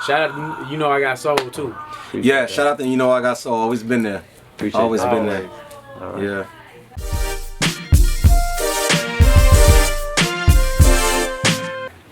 shout out to You Know I Got Soul too. Yeah, shout out to You Know I Got Soul. Always been there. Always been there. Right. Yeah.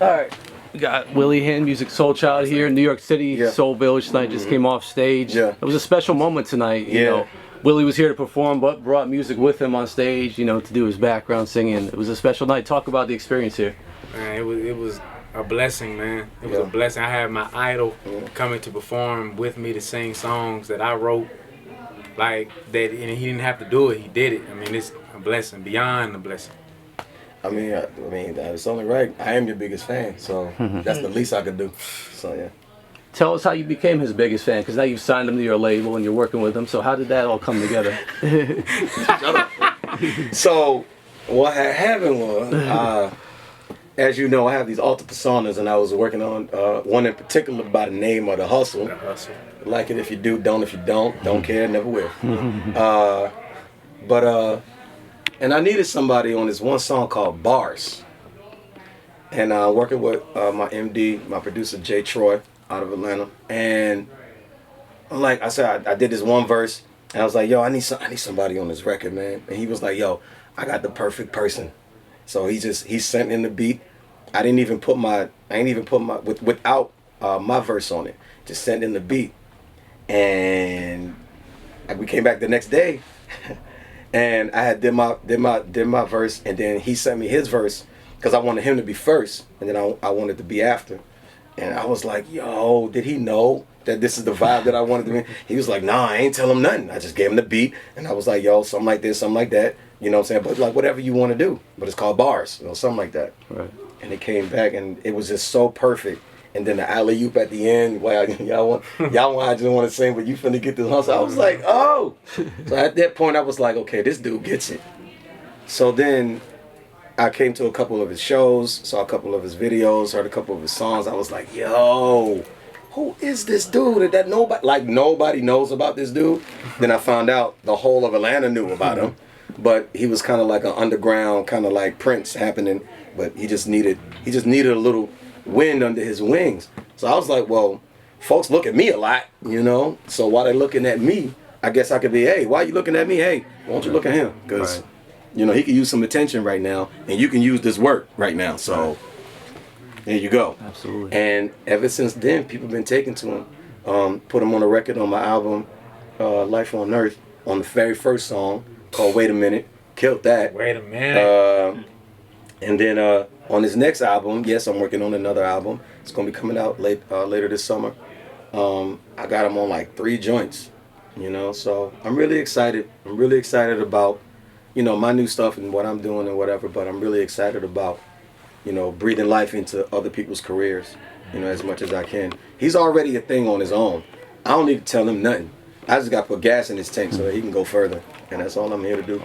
All right. We got Willie Hyn, Musiq Soulchild here in New York City, Soul Village tonight. Just came off stage. Yeah. It was a special moment tonight. You know, Willie was here to perform, but brought music with him on stage. You know, to do his background singing. It was a special night. Talk about the experience here. Man, it was a blessing, man. It was a blessing. I had my idol coming to perform with me to sing songs that I wrote, like that, and he didn't have to do it. He did it. I mean, it's a blessing, beyond a blessing. I mean, it's only right. I am your biggest fan, so that's the least I could do. So yeah. Tell us how you became his biggest fan, because now you've signed him to your label and you're working with him. So how did that all come together? So what had happened was, as you know, I have these alter personas, and I was working on one in particular by the name of The Hustle. The Hustle. Like it if you do, don't if you don't care, never will. And I needed somebody on this one song called Bars. And working with my MD, my producer Jay Troy out of Atlanta. And like I said, I did this one verse, and I was like, yo, I need somebody on this record, man. And he was like, yo, I got the perfect person. So he sent in the beat. I ain't even put my without my verse on it. Just sent in the beat. And we came back the next day. And I had did my verse, and then he sent me his verse because I wanted him to be first, and then I wanted to be after. And I was like, yo, did he know that this is the vibe that I wanted to be? He was like, nah, I ain't tell him nothing. I just gave him the beat, and I was like, yo, something like this, something like that. You know what I'm saying? But like whatever you want to do, but it's called Bars, you know, something like that. Right. And it came back, and it was just so perfect. And then the alley-oop at the end, well, y'all I just want to sing, but you finna get this hustle. I was like, oh. So at that point, I was like, okay, this dude gets it. So then I came to a couple of his shows, saw a couple of his videos, heard a couple of his songs. I was like, yo, who is this dude that nobody knows about this dude? Then I found out the whole of Atlanta knew about him, but he was kind of like an underground, kind of like Prince happening, but he just needed a little wind under his wings. So I was like, well, folks look at me a lot, you know, so while they're looking at me, I guess I could be, hey, why are you looking at me? Hey, why don't you look at him? Because you know, he could use some attention right now, and you can use this work right now. So there you go. Absolutely. And ever since then, people have been taking to him. Put him on a record on my album Life on Earth, on the very first song called Wait a Minute. Killed that. Wait a minute. And then on his next album, yes, I'm working on another album. It's going to be coming out later this summer. I got him on like 3 joints, you know, so I'm really excited. I'm really excited about, you know, my new stuff and what I'm doing and whatever, but I'm really excited about, you know, breathing life into other people's careers, you know, as much as I can. He's already a thing on his own. I don't need to tell him nothing. I just got to put gas in his tank so that he can go further, and that's all I'm here to do.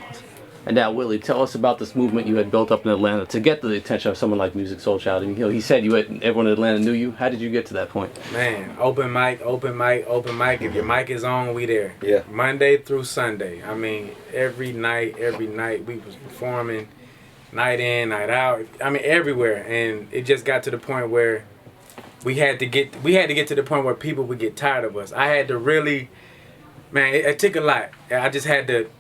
And now, Willie, tell us about this movement you had built up in Atlanta to get the attention of someone like Musiq Soulchild. And, you know, he said everyone in Atlanta knew you. How did you get to that point? Man, open mic. If your mic is on, we there. Yeah. Monday through Sunday. I mean, every night we was performing, night in, night out. I mean, everywhere. And it just got to the point where we had to get to the point where people would get tired of us. I had to really, man, it took a lot. I just had to.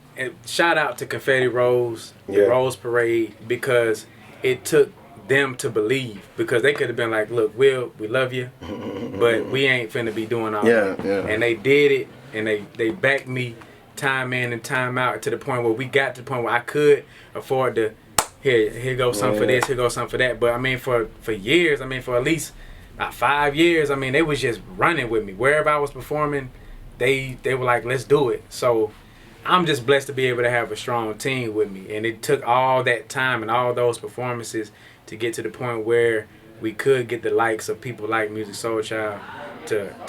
Shout out to Confetti Rose, the Rose Parade, because it took them to believe. Because they could have been like, look, Will, we love you, but we ain't finna be doing all that. Yeah. And they did it, and they backed me time in and time out to the point where we got to the point where I could afford to, here goes something for this, here goes something for that. But I mean, for years, I mean, for at least about 5 years, I mean, they was just running with me. Wherever I was performing, they were like, let's do it. So I'm just blessed to be able to have a strong team with me. And it took all that time and all those performances to get to the point where we could get the likes of people like Musiq Soulchild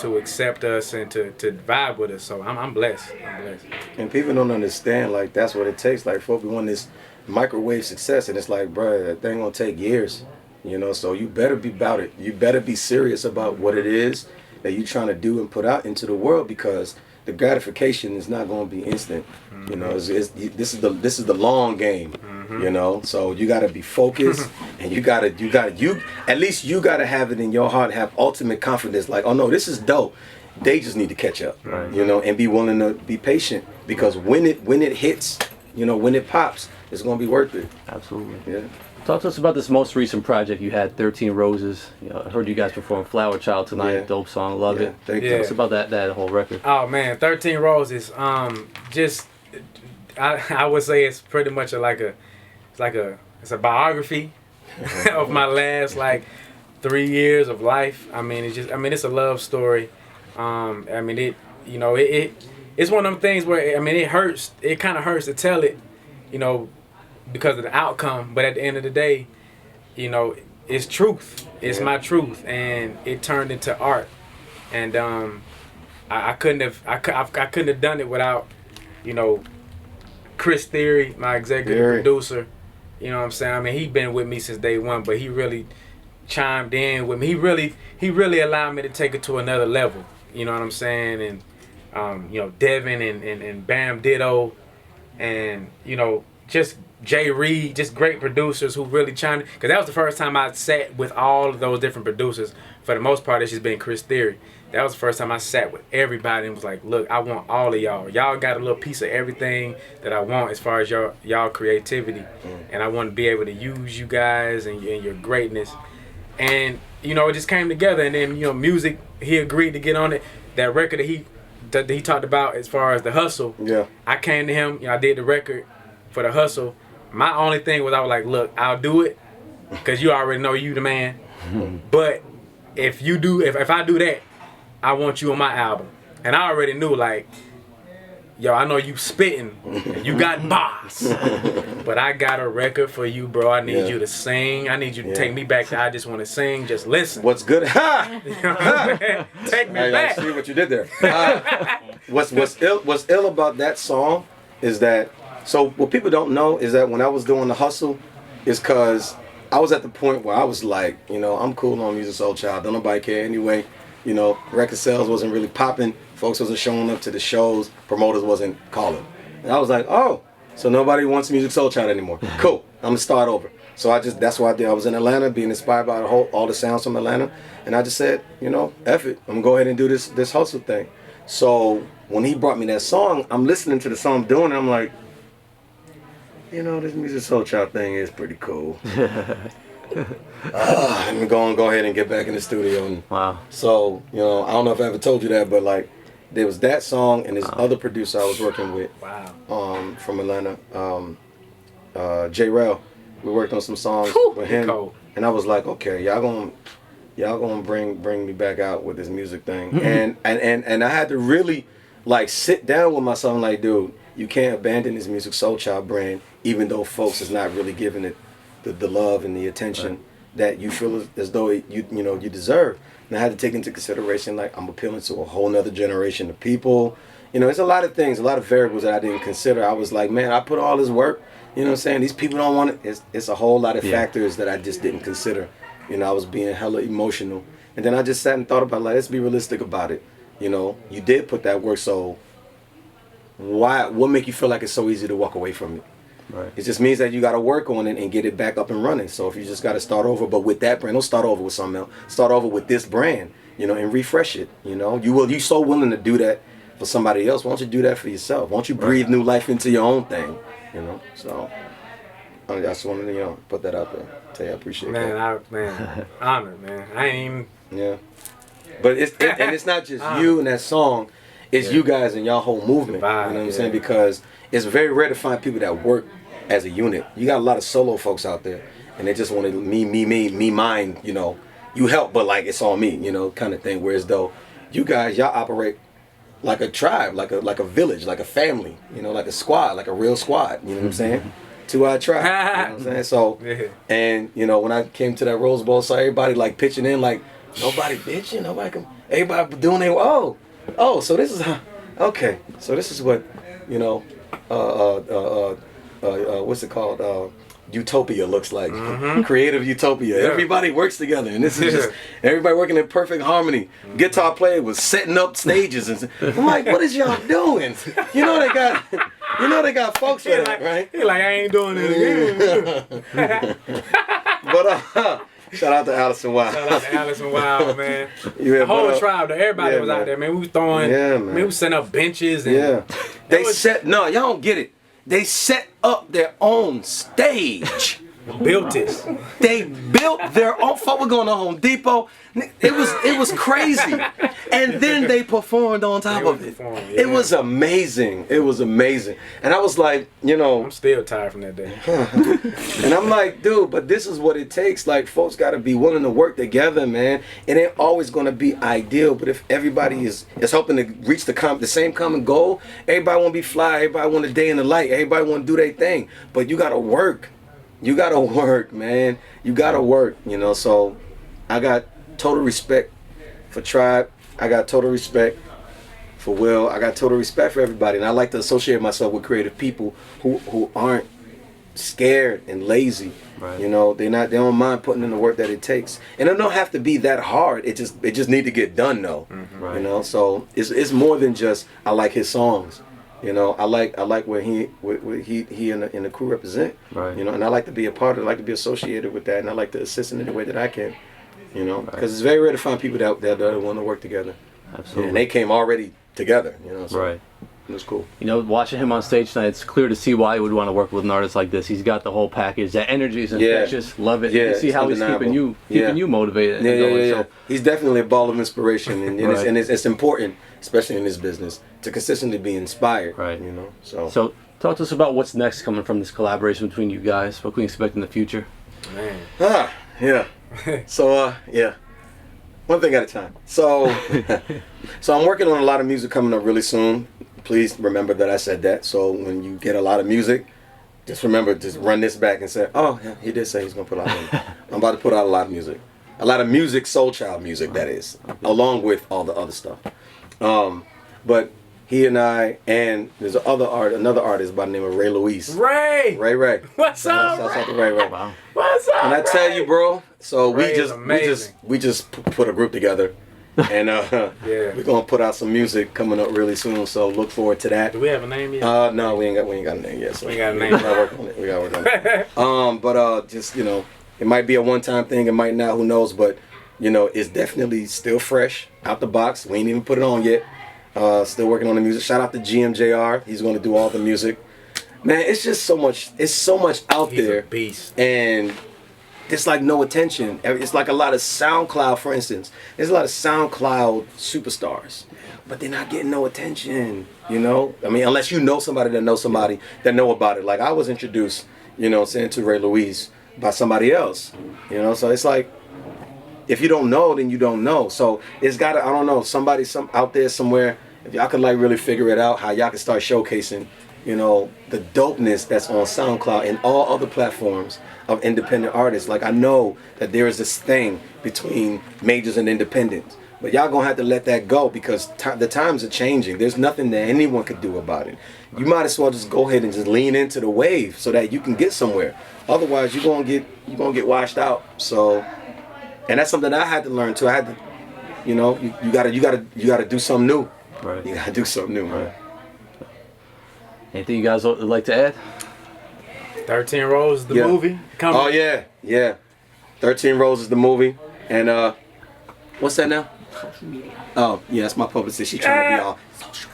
to accept us and to vibe with us. So I'm blessed. I'm blessed. And people don't understand, like, that's what it takes. Like, folks, we want this microwave success, and it's like, bro, that thing gonna take years, you know, so you better be about it. You better be serious about what it is that you're trying to do and put out into the world, because the gratification is not going to be instant. You know, this is the long game. You know, so you gotta be focused, and you at least you gotta have it in your heart, have ultimate confidence. Like, oh no, this is dope. They just need to catch up, you know, and be willing to be patient, because when it hits, you know, when it pops, it's gonna be worth it. Absolutely. Yeah. Talk to us about this most recent project you had, 13 Roses. You know, I heard you guys perform Flower Child tonight. Yeah. Dope song, love it. Thank you. Tell us about that whole record. Oh man, 13 Roses. Just I would say it's pretty much it's a biography of my last like 3 years of life. I mean, it's a love story. I mean, it's one of them things where, I mean, it hurts. It kind of hurts to tell it, you know, because of the outcome. But at the end of the day, you know, it's truth. It's my truth, and it turned into art. And I couldn't have done it without, you know, Chris Theory, my executive producer. You know what I'm saying? I mean, he's been with me since day one, but he really chimed in with me. He really allowed me to take it to another level. You know what I'm saying? And you know, Devin and Bam Ditto, and you know, just Jay Reed, just great producers who really chimed in. Because that was the first time I sat with all of those different producers. For the most part, it's just been Chris Theory. That was the first time I sat with everybody and was like, look, I want all of y'all. Y'all got a little piece of everything that I want as far as y'all creativity. And I want to be able to use you guys and your greatness. And, you know, it just came together. And then, you know, Musiq, he agreed to get on it. That record that he talked about as far as the hustle. Yeah. I came to him, you know, I did the record for the hustle. My only thing was I was like, look, I'll do it because you already know you the man. But if I do that, I want you on my album. And I already knew, like, yo, I know you spitting, you got bars, but I got a record for you, bro. I need you to sing. I need you to take me back to I Just Want to Sing. Just listen. What's good? Ha! You know what I'm saying? Take me back. I see what you did there. What's ill about that song is that, so what people don't know is that when I was doing the hustle, is because I was at the point where I was like, you know, I'm cool on Musiq Soulchild. Don't nobody care anyway. You know, record sales wasn't really popping. Folks wasn't showing up to the shows. Promoters wasn't calling. And I was like, oh, so nobody wants Musiq Soulchild anymore. Cool. I'm gonna start over. So that's what I did. I was in Atlanta, being inspired by all the sounds from Atlanta, and I just said, you know, F it. I'm gonna go ahead and do this hustle thing. So when he brought me that song, I'm listening to the song I'm doing, and I'm like, you know, this Musiq Soulchild thing is pretty cool. I'm gonna go ahead and get back in the studio. And wow. So, you know, I don't know if I ever told you that, but like, there was that song and this other producer I was working with, from Atlanta, J Rel. We worked on some songs with him, and I was like, okay, y'all gonna bring me back out with this music thing, and I had to really like sit down with myself and like, dude, you can't abandon this Musiq Soulchild brand, even though folks is not really giving it the love and the attention that you feel as though you deserve. And I had to take into consideration, like, I'm appealing to a whole nother generation of people. You know, it's a lot of things, a lot of variables that I didn't consider. I was like, man, I put all this work, you know what I'm saying? These people don't want it. It's a whole lot of factors that I just didn't consider. You know, I was being hella emotional. And then I just sat and thought about, like, let's be realistic about it. You know, you did put that work, so what make you feel like it's so easy to walk away from it? Right. It just means that you got to work on it and get it back up and running. So if you just got to start over, but with that brand, don't start over with something else. Start over with this brand, you know, and refresh it. You know, you so willing to do that for somebody else. Why don't you do that for yourself? Why don't you breathe new life into your own thing? You know, so I just wanted to, you know, put that out there. Tell you I appreciate that. Man, honored, man. I ain't even. But it's not just you and that song. It's you guys and y'all whole movement. You know what I'm saying? Because it's very rare to find people that work as a unit. You got a lot of solo folks out there, and they just want to me, mine. You know, you help, but like it's on me. You know, kind of thing. Whereas though, you guys, y'all operate like a tribe, like a village, like a family. You know, like a squad, like a real squad. You know what I'm saying? 2-eyed tribe. You know what I'm saying? So, and you know, when I came to that Rose Bowl, saw everybody like pitching in, like nobody bitching, everybody doing their oh, so this is okay. So this is what, you know, what's it called? Utopia looks like. Creative utopia. Everybody works together, and this is just everybody working in perfect harmony. Guitar player was setting up stages, and I'm like, what is y'all doing? You know, they got You know they got folks for that, like, right? He like, I ain't doing it again. But shout out to Allison Wild. Shout out to Allison Wild, man. Yeah, the whole tribe, everybody was out there, man. We was throwing, we was setting up benches. And They set, no, y'all don't get it. They set up their own stage. Built it. They built their own. Fuck, we're going to Home Depot. It was crazy, and then they performed on top of it. It was amazing. It was amazing, and I was like, you know, I'm still tired from that day. and I'm like, dude, but this is what it takes. Like, folks got to be willing to work together, man. It ain't always gonna be ideal, but if everybody is helping to reach the same common goal, everybody want to be fly. Everybody want a day in the light. Everybody want to do their thing, but you gotta work. You gotta work, man. You gotta work, you know. So I got total respect for Tribe. I got total respect for Will. I got total respect for everybody. And I like to associate myself with creative people who aren't scared and lazy. Right. You know, they don't mind putting in the work that it takes. And it don't have to be that hard. It just need to get done though. Mm-hmm. Right. You know, so it's more than just I like his songs. You know, I like where he and the crew represent. Right. You know, and I like to be a part of it. I like to be associated with that, and I like to assist in the way that I can. You know, because it's very rare to find people that want to work together. Absolutely. And they came already together. You know, so Right. It was cool. You know, watching him on stage tonight, it's clear to see why he would want to work with an artist like this. He's got the whole package. That energy is infectious. Love it. Yeah, You see how he's keeping you motivated. and going. So, he's definitely a ball of inspiration, and, Right. it's important, especially in this business, to consistently be inspired. Right. You know, so talk to us about what's next coming from this collaboration between you guys. What can we expect in the future? Man. Yeah. So one thing at a time. So I'm working on a lot of music coming up really soon. Please remember that I said that. So when you get a lot of music, just remember, just run this back and say, oh, yeah, he did say he's gonna put out music. I'm about to put out a lot of music. A lot of Musiq Soulchild music, that is, along with all the other stuff. But he and I, and there's another artist by the name of Ray Luis. Ray! What's up, Shouts out to Ray? Ray. Wow. What's up, And I tell you, bro, so Ray is we just put a group together, and we're gonna put out some music coming up really soon. So look forward to that. Do we have a name yet? No, we ain't got a name yet. So We got a name. We gotta work on it. We gotta work on it. But just, you know, it might be a one-time thing. It might not. Who knows? But you know, it's definitely still fresh out the box. We ain't even put it on yet. Still working on the music. Shout out to GMJR. He's gonna do all the music. Man, it's just so much. It's so much out He's there. a beast. And it's like no attention. It's like a lot of SoundCloud, for instance. There's a lot of SoundCloud superstars, but they're not getting no attention. You know, I mean, unless you know somebody that knows somebody that know about it. Like I was introduced, you know, saying to Ray Luis by somebody else. You know, so it's like, if you don't know, then you don't know. So it's gotta, I don't know, somebody out there somewhere, if y'all could like really figure it out, how y'all can start showcasing, you know, the dopeness that's on SoundCloud and all other platforms of independent artists. Like I know that there is this thing between majors and independents, but y'all gonna have to let that go because the times are changing. There's nothing that anyone could do about it. You might as well just go ahead and just lean into the wave so that you can get somewhere. Otherwise, you're gonna get washed out. So. And that's something that I had to learn too. I had to, you know, you gotta do something new. Right. You gotta do something new, man. Right. Anything you guys would like to add? 13 Roses, the movie. Coming. Oh yeah. 13 Roses, the movie, and what's that now? Social media. Oh yeah, that's my publicist. She trying to be all social.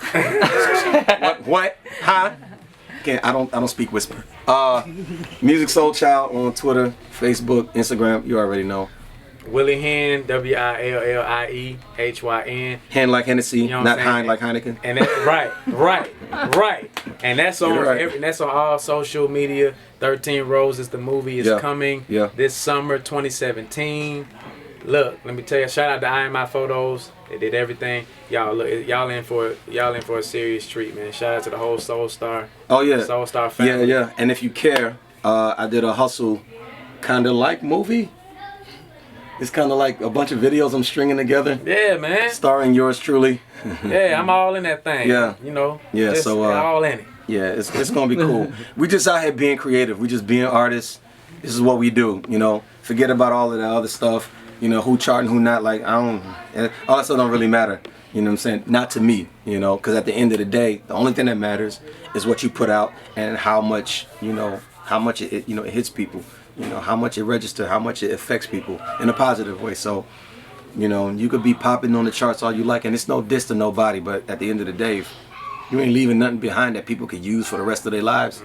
What? Huh? I don't speak whisper. Musiq Soulchild on Twitter, Facebook, Instagram. You already know. Willie Hyn, WILLIEHYN. Hyn like Hennessy, You know what not I'm saying? Hyn like Heineken. And that, right. And that's on that's on all social media. 13 Roses, the movie is coming this summer 2017. Look, let me tell you, shout out to IMI Photos. They did everything. Y'all in for a serious treat, man. Shout out to the whole Soul Star. Oh yeah. Soul Star family. Yeah. And if you care, I did a hustle kinda like movie. It's kind of like a bunch of videos I'm stringing together. Yeah, man. Starring yours truly. Yeah, I'm all in that thing. Yeah. You know. Yeah, just so all in it. Yeah, it's gonna be cool. We just out here being creative. We just being artists. This is what we do, you know. Forget about all of that other stuff. You know, who charting, who not. Like, I don't, all that stuff don't really matter. You know what I'm saying? Not to me, you know, because at the end of the day, the only thing that matters is what you put out and how much, you know, how much it you know, it hits people. You know, how much it registers, how much it affects people in a positive way. So, you know, you could be popping on the charts all you like, and it's no diss to nobody, but at the end of the day, you ain't leaving nothing behind that people could use for the rest of their lives.